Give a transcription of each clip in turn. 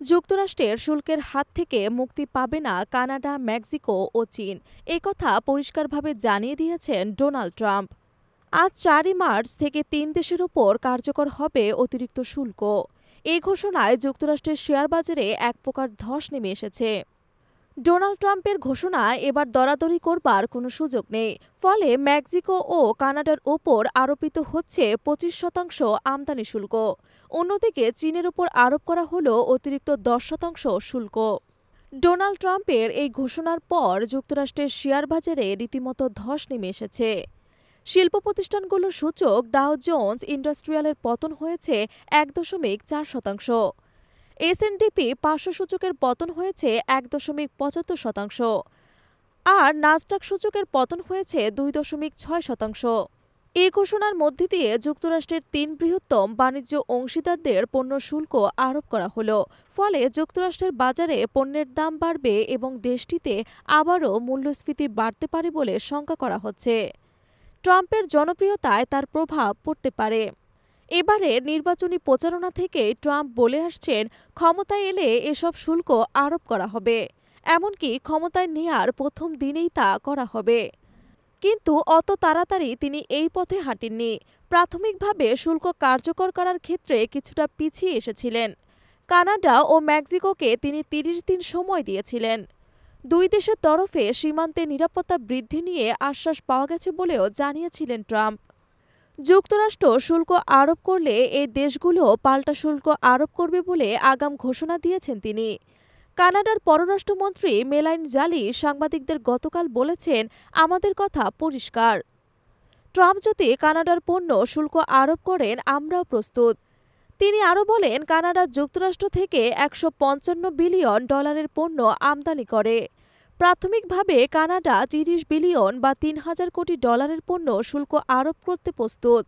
যুক্তরাষ্ট্রের শুল্কের হাত থেকে মুক্তি পাবে না কানাডা, মেক্সিকো ও চীন, একথা পরিষ্কারভাবে জানিয়ে দিয়েছেন ডোনাল্ড ট্রাম্প। আজ ৪ই মার্চ থেকে ৩ দেশের ওপর কার্যকর হবে অতিরিক্ত শুল্ক। এই ঘোষণায় যুক্তরাষ্ট্রের শেয়ার বাজারে এক প্রকার ধস নেমে এসেছে। ডোনাল্ড ট্রাম্পের ঘোষণায় এবার দরাদরি করবার কোনো সুযোগ নেই। ফলে মেক্সিকো ও কানাডার ওপর আরোপিত হচ্ছে ২৫% আমদানি শুল্ক। অন্যদিকে চীনের ওপর আরোপ করা হলো অতিরিক্ত ১০% শুল্ক। ডোনাল্ড ট্রাম্পের এই ঘোষণার পর যুক্তরাষ্ট্রের শেয়ার বাজারে রীতিমতো ধস নেমে এসেছে। শিল্প প্রতিষ্ঠানগুলোর সূচক ডাও জোন্স ইন্ডাস্ট্রিয়ালের পতন হয়েছে ১.৪%। এসএনডিপি ৫০০ সূচকের পতন হয়েছে ১.৭৫%। আর নাসডাক সূচকের পতন হয়েছে ২.৬%। এই ঘোষণার মধ্যে দিয়ে যুক্তরাষ্ট্রের ৩ বৃহত্তম বাণিজ্য অংশীদারদের পণ্য শুল্ক আরোপ করা হলো। ফলে যুক্তরাষ্ট্রের বাজারে পণ্যের দাম বাড়বে এবং দেশটিতে আবারও মূল্যস্ফীতি বাড়তে পারে বলে শঙ্কা করা হচ্ছে। ট্রাম্পের জনপ্রিয়তায় তার প্রভাব পড়তে পারে। এবারে নির্বাচনী প্রচারণা থেকেই ট্রাম্প বলে আসছেন, ক্ষমতায় এলে এসব শুল্ক আরোপ করা হবে। এমনকি ক্ষমতায় নেয়ার প্রথম দিনেই তা করা হবে। কিন্তু অত তাড়াতাড়ি তিনি এই পথে হাঁটেননি। প্রাথমিকভাবে শুল্ক কার্যকর করার ক্ষেত্রে কিছুটা পিছিয়ে এসেছিলেন। কানাডা ও মেক্সিকোকে তিনি ৩০ দিন সময় দিয়েছিলেন। দুই দেশের তরফে সীমান্তে নিরাপত্তা বৃদ্ধি নিয়ে আশ্বাস পাওয়া গেছে বলেও জানিয়েছিলেন ট্রাম্প। যুক্তরাষ্ট্র শুল্ক আরোপ করলে এই দেশগুলো পাল্টা শুল্ক আরোপ করবে বলে আগাম ঘোষণা দিয়েছেন তিনি। কানাডার পররাষ্ট্রমন্ত্রী মেলাইন জালি সাংবাদিকদের গতকাল বলেছেন, আমাদের কথা পরিষ্কার। ট্রাম্প যদি কানাডার পণ্য শুল্ক আরোপ করেন, আমরাও প্রস্তুত। তিনি আরও বলেন, কানাডা যুক্তরাষ্ট্র থেকে $১৫৫ বিলিয়ন পণ্য আমদানি করে। প্রাথমিকভাবে কানাডা ৩০ বিলিয়ন বা $৩,০০০ কোটি পণ্য শুল্ক আরোপ করতে প্রস্তুত।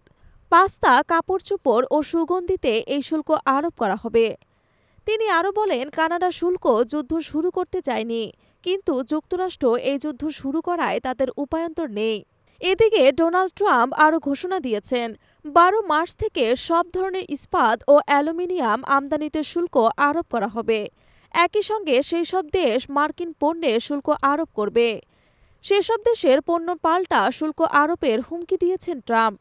পাস্তা, কাপড়চোপড় ও সুগন্ধিতে এই শুল্ক আরোপ করা হবে। তিনি আরও বলেন, কানাডা শুল্ক যুদ্ধ শুরু করতে চায়নি, কিন্তু যুক্তরাষ্ট্র এই যুদ্ধ শুরু করায় তাদের উপায়ন্তর নেই। এদিকে ডোনাল্ড ট্রাম্প আরও ঘোষণা দিয়েছেন, ১২ মার্চ থেকে সব ধরনের ইস্পাত ও অ্যালুমিনিয়াম আমদানিতে শুল্ক আরোপ করা হবে। একই সঙ্গে সেই সব দেশ মার্কিন পণ্যে শুল্ক আরোপ করবে। সেসব দেশের পণ্য পাল্টা শুল্ক আরোপের হুমকি দিয়েছেন ট্রাম্প।